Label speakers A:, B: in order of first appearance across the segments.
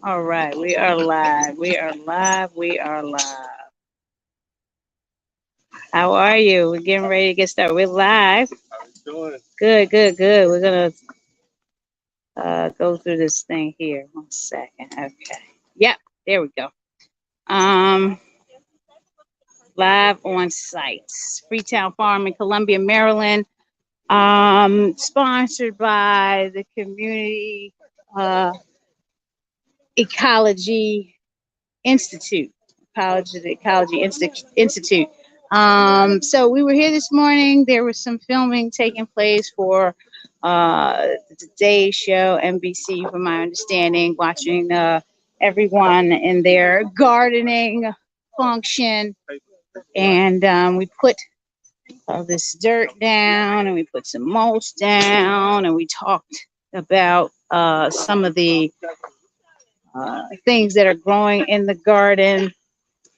A: All right, we are live. We are live. We are live. How are you? We're getting ready to get started. We're live.
B: How you doing?
A: Good, good, good. We're gonna go through this thing here. 1 second. Okay. Yep. There we go. Um, live on site. Freetown Farm in Columbia, Maryland. Sponsored by the Community Ecology Institute. College of the Ecology Institute. So we were here this morning. There was some filming taking place for the Today Show, NBC, from my understanding, watching everyone in their gardening function. And we put this dirt down, and we put some mulch down, and we talked about some of the things that are growing in the garden.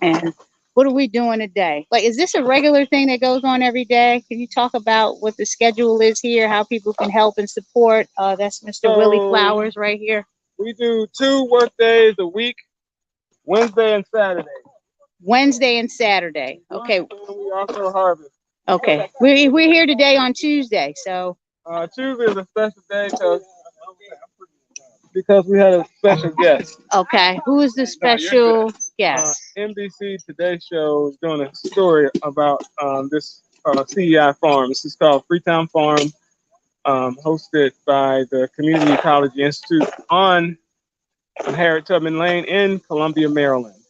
A: And what are we doing today? Like, is this a regular thing that goes on every day? Can you talk about what the schedule is here, how people can help and support? That's Mr. Willie Flowers right here.
B: We do 2 work days a week, Wednesday and Saturday.
A: Wednesday and Saturday. Okay.
B: And we also harvest.
A: Okay. We're here today on Tuesday, so.
B: Tuesday is a special day because we had a special guest.
A: Okay. Who is the special guest?
B: NBC Today Show is doing a story about this CEI farm. This is called Freetown Farm, hosted by the Community Ecology Institute on Harriet Tubman Lane in Columbia, Maryland.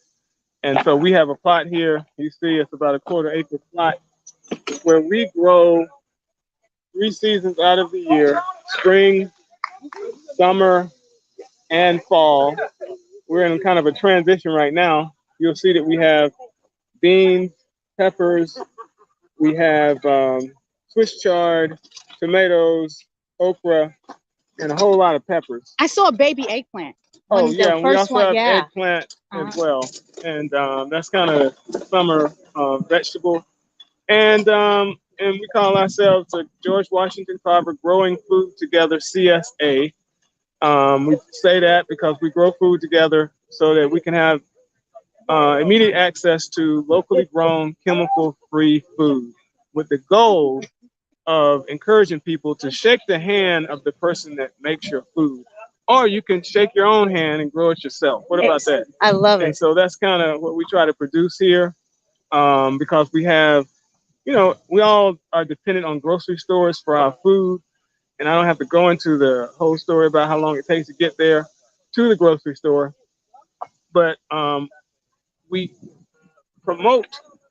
B: And so we have a plot here. You see it's about a 1/4 acre plot where we grow 3 seasons out of the year: spring, summer, and fall. We're in kind of a transition right now. You'll see that we have beans, peppers, we have Swiss chard, tomatoes, okra, and a whole lot of peppers.
A: I saw a baby eggplant.
B: Oh yeah, and we also have eggplant as well, and that's kind of summer vegetable. And we call ourselves the George Washington Carver Growing Food Together CSA. We say that because we grow food together so that we can have immediate access to locally grown, chemical-free food, with the goal of encouraging people to shake the hand of the person that makes your food. Or you can shake your own hand and grow it yourself. What about that?
A: I love it.
B: And so that's kind of what we try to produce here, because we have, we all are dependent on grocery stores for our food. And I don't have to go into the whole story about how long it takes to get there to the grocery store. But we promote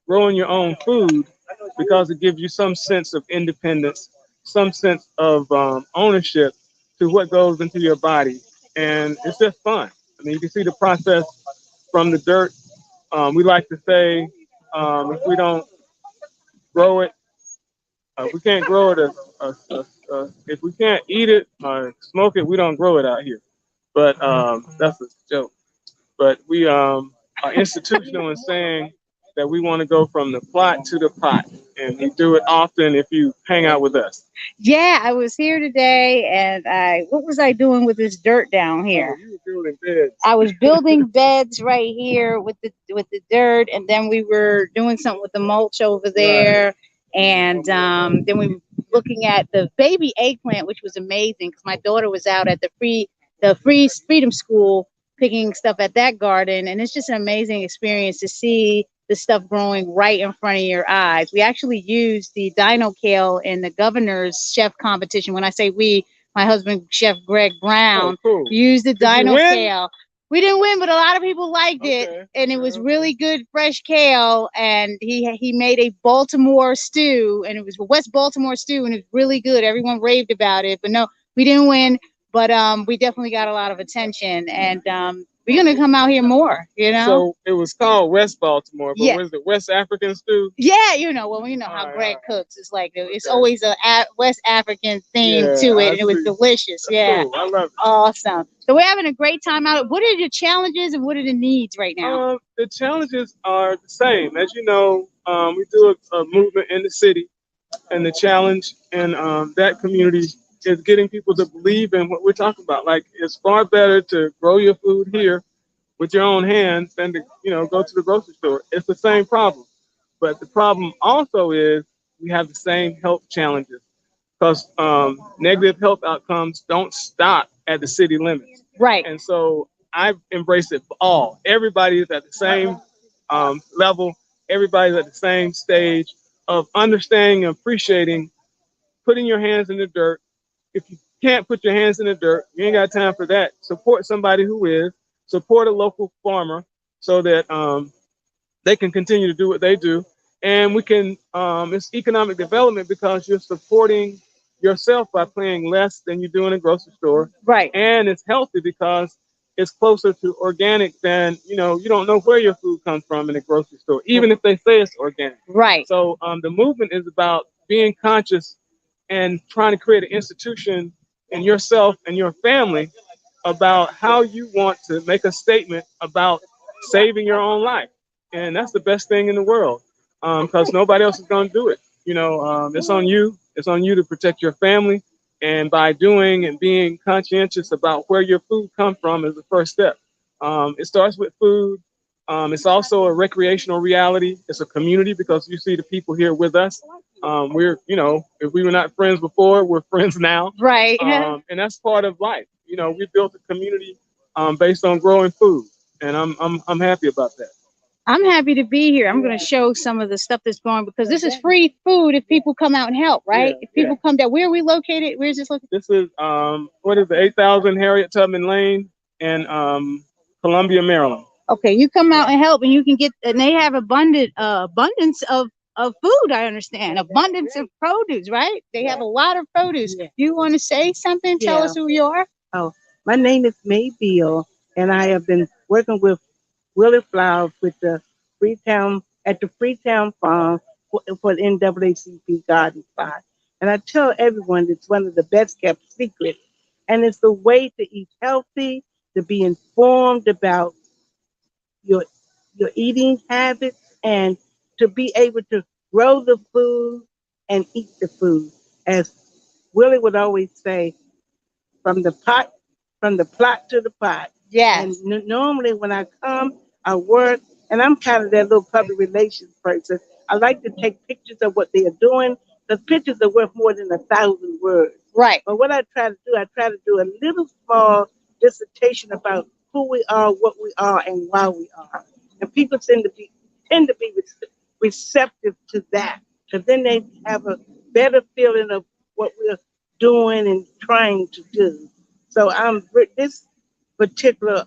B: growing your own food because it gives you some sense of independence, some sense of ownership to what goes into your body. And it's just fun. I mean, you can see the process from the dirt. We like to say, if we don't grow it, we can't grow it. If we can't eat it or smoke it, we don't grow it out here. But that's a joke. But we are institutional in saying that we want to go from the plot to the pot, and we do it often if you hang out with us.
A: Yeah, I was here today, and what was I doing with this dirt down here?
B: Oh, you were building beds.
A: I was building beds right here with the dirt, and then we were doing something with the mulch over there, right. And then we were looking at the baby eggplant, which was amazing because my daughter was out at the Freedom School picking stuff at that garden, and it's just an amazing experience to see the stuff growing right in front of your eyes. We actually used the dino kale in the governor's chef competition. When I say we, my husband, Chef Greg Brown, used the dino kale. We didn't win, but a lot of people liked it, and it was really good fresh kale. And he made a Baltimore stew, and it was a West Baltimore stew, and it was really good. Everyone raved about it, but no, we didn't win. But we definitely got a lot of attention, and we're gonna come out here more,
B: So it was called West Baltimore, but was it West African stew?
A: Yeah, how Greg cooks. It's like it's always a West African theme to it, and it was delicious.
B: Cool. I love it.
A: Awesome. So we're having a great time out. What are the challenges and what are the needs right now?
B: The challenges are the same. As you know, we do a movement in the city, and the challenge in that community is getting people to believe in what we're talking about. Like, it's far better to grow your food here with your own hands than to, go to the grocery store. It's the same problem. But the problem also is we have the same health challenges because negative health outcomes don't stop at the city limits.
A: Right.
B: And so I've embraced it for all. Everybody is at the same level. Everybody's at the same stage of understanding and appreciating putting your hands in the dirt. If you can't put your hands in the dirt, you ain't got time for that. Support somebody who is. Support a local farmer so that they can continue to do what they do. And we can, it's economic development because you're supporting yourself by paying less than you do in a grocery store.
A: Right.
B: And it's healthy because it's closer to organic than, you don't know where your food comes from in a grocery store, even if they say it's organic.
A: Right.
B: So the movement is about being conscious and trying to create an institution in yourself and your family about how you want to make a statement about saving your own life. And that's the best thing in the world because nobody else is going to do it. It's on you. It's on you to protect your family. And by doing and being conscientious about where your food comes from is the first step. It starts with food. It's also a recreational reality. It's a community because you see the people here with us. We're, if we were not friends before, we're friends now.
A: Right.
B: And that's part of life. We built a community based on growing food, and I'm happy about that.
A: I'm happy to be here. I'm going to show some of the stuff that's going because this is free food if people come out and help, right?
B: Yeah,
A: if people come down, where are we located? Where is this located?
B: This is what is the 8000 Harriet Tubman Lane in Columbia, Maryland.
A: Okay, you come out and help, and you can get, and they have abundance of food. I understand abundance of produce, right? They have a lot of produce.
C: Yeah.
A: You want to say something? Tell us who you are.
C: Oh, my name is May Beal, and I have been working with Willie Flowers with the Freetown Farm for the NAACP Garden Spot. And I tell everyone it's one of the best kept secrets. And it's the way to eat healthy, to be informed about your eating habits, and to be able to grow the food and eat the food. As Willie would always say, from the plot to the pot.
A: Yes.
C: And normally when I come, I work, and I'm kind of that little public relations person. I like to take pictures of what they are doing, because pictures are worth more than 1,000 words.
A: Right.
C: But what I try to do a little small dissertation about who we are, what we are, and why we are. And people tend to be receptive to that, because then they have a better feeling of what we're doing and trying to do. So this particular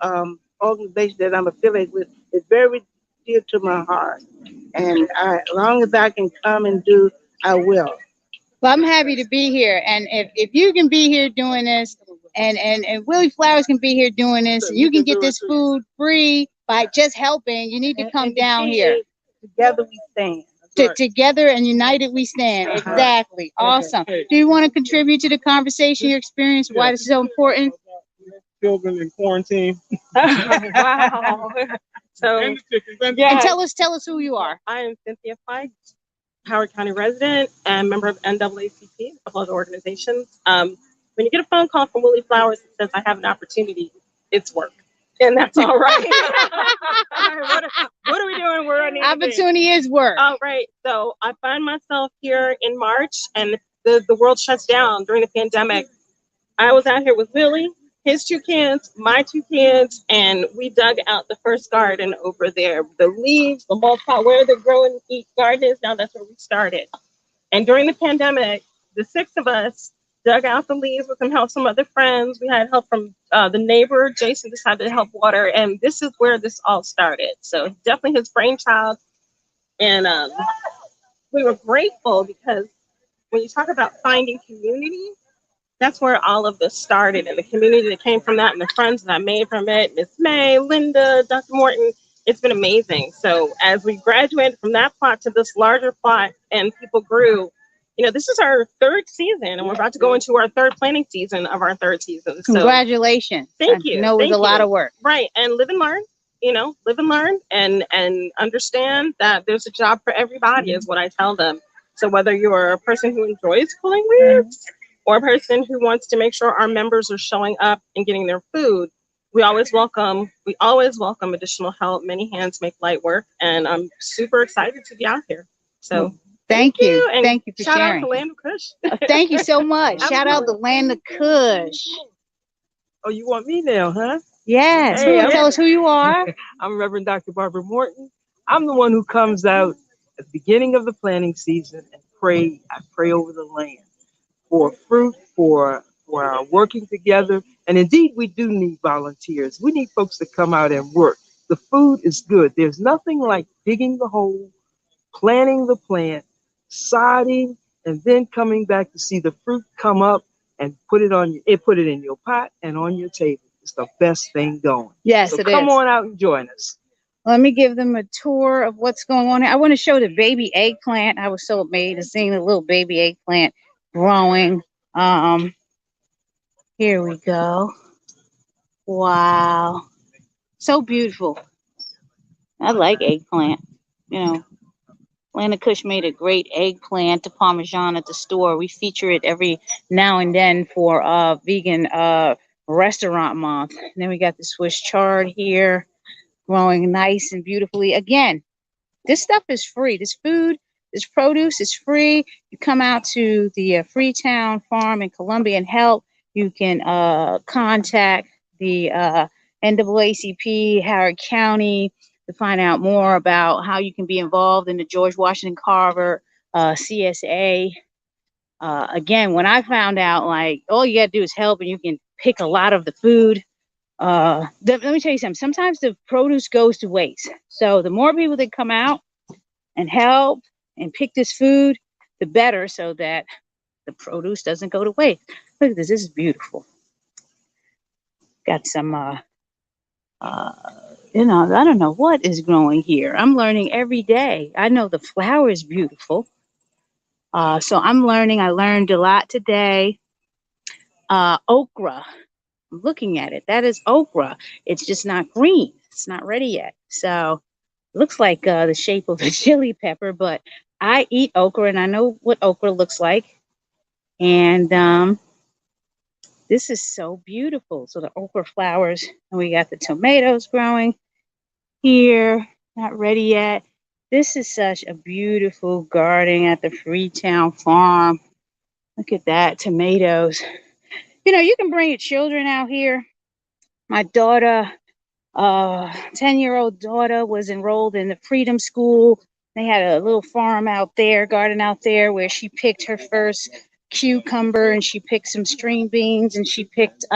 C: organization that I'm affiliated with is very dear to my heart, and as long as I can come and do, I will.
A: Well, I'm happy to be here, and if you can be here doing this, and Willie Flowers can be here doing this, and you can get this food free by just helping, you need to come down here.
C: Together we stand.
A: Together and united we stand. Exactly. Awesome. Do you want to contribute to the conversation, your experience, why this is so important?
B: Children in quarantine.
D: Wow. So,
A: And tell us who you are.
D: I am Cynthia Pike, Howard County resident and member of NAACP, a couple other organizations. When you get a phone call from Willie Flowers that says, I have an opportunity, it's work. And that's all right. What are we doing? We're on
A: Opportunity is work.
D: All right. So I find myself here in March, and the world shuts down during the pandemic. I was out here with Willie, his 2 kids, my 2 kids, and we dug out the first garden over there. The leaves, the mulch-pot, where the grow and eat garden is now, that's where we started. And during the pandemic, the 6 of us dug out the leaves with some help, some other friends. We had help from the neighbor. Jason decided to help water, and this is where this all started. So definitely his brainchild, and we were grateful because when you talk about finding community, that's where all of this started, and the community that came from that, and the friends that I made from it, Miss May, Linda, Dr. Morton. It's been amazing. So as we graduated from that plot to this larger plot, and people grew. This is our 3rd season, and we're about to go into our 3rd planting season of our 3rd season. So,
A: congratulations.
D: Thank you.
A: I know it was a lot of work.
D: Right. And live and learn, live and learn and understand that there's a job for everybody is what I tell them. So whether you're a person who enjoys pulling weeds or a person who wants to make sure our members are showing up and getting their food, we always welcome additional help. Many hands make light work, and I'm super excited to be out here. So
A: thank you.
D: and
A: Thank you for
D: shout
A: sharing.
D: out to Land of Kush.
A: Thank you so much. Shout out the Land of Kush.
E: Oh, you want me now, huh?
A: Yes.
E: Hey,
A: Tell us who you are.
E: I'm Reverend Dr. Barbara Morton. I'm the one who comes out at the beginning of the planting season and pray. I pray over the land for fruit, for working together. And indeed, we do need volunteers. We need folks to come out and work. The food is good. There's nothing like digging the hole, planting the plant, sodding, and then coming back to see the fruit come up and put it in your pot and on your table. It's the best thing going.
A: Yes,
E: So
A: it
E: come
A: is.
E: on out and join us.
A: Let me give them a tour of what's going on here. I want to show the baby eggplant. I was so amazed seeing the little baby eggplant growing. Here we go. Wow. So beautiful. I like eggplant. You know, Lana Kush made a great eggplant to Parmesan at the store. We feature it every now and then for vegan restaurant month. And then we got the Swiss chard here, growing nice and beautifully. Again, this stuff is free. This food, this produce is free. You come out to the Freetown Farm in Columbia and help. You can contact the NAACP, Howard County, to find out more about how you can be involved in the George Washington Carver CSA. Again, when I found out, like, all you got to do is help and you can pick a lot of the food. Let me tell you something. Sometimes the produce goes to waste. So the more people that come out and help and pick this food, the better, so that the produce doesn't go to waste. Look at this. This is beautiful. Got some, I don't know what is growing here. I'm learning every day. I know the flower is beautiful. So I'm learning. I learned a lot today. Okra. I'm looking at it. That is okra. It's just not green. It's not ready yet. So it looks like the shape of a chili pepper, but I eat okra and I know what okra looks like. And this is so beautiful. So the okra flowers, and we got the tomatoes growing here. Not ready yet. This is such a beautiful garden at the Freetown Farm. Look at that, tomatoes. You know, you can bring your children out here. My daughter, 10-year-old daughter, was enrolled in the Freedom School. They had a little farm out there, garden out there, where she picked her first cucumber, and she picked some string beans, and she picked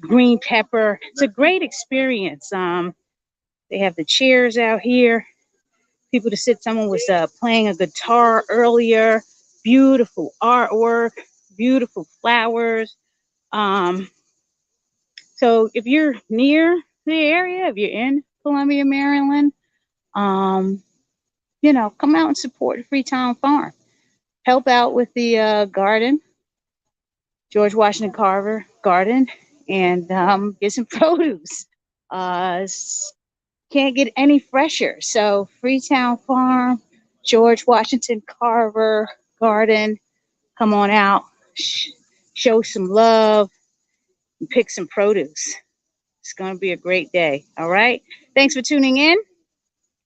A: green pepper. It's a great experience. They have the chairs out here, people to sit. Someone was playing a guitar earlier. Beautiful artwork, beautiful flowers. So if you're near the area, if you're in Columbia, Maryland, come out and support the Freetown Farm. Help out with the garden, George Washington Carver garden, and get some produce. Can't get any fresher. So Freetown Farm, George Washington Carver garden, come on out, show some love, and pick some produce. It's going to be a great day. All right. Thanks for tuning in.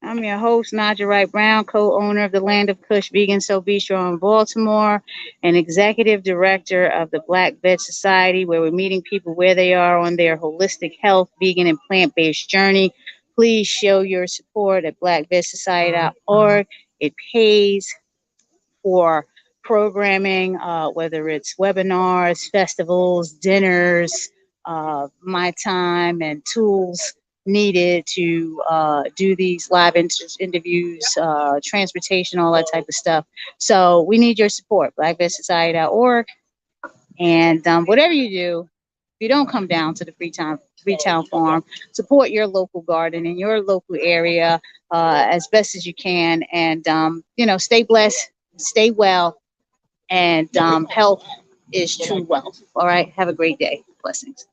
A: I'm your host, Naijha Wright-Brown, co-owner of the Land of Kush Vegan Soul Bistro in Baltimore, and executive director of the Black Veg Society, where we're meeting people where they are on their holistic health, vegan, and plant-based journey. Please show your support at blackvegsociety.org. It pays for programming, whether it's webinars, festivals, dinners, my time and tools needed to do these live interviews, transportation, all that type of stuff. So we need your support, blackvegsociety.org. And whatever you do, if you don't come down to the Freetown Farm, support your local garden in your local area as best as you can. And, stay blessed, stay well, and health is true wealth. All right. Have a great day. Blessings.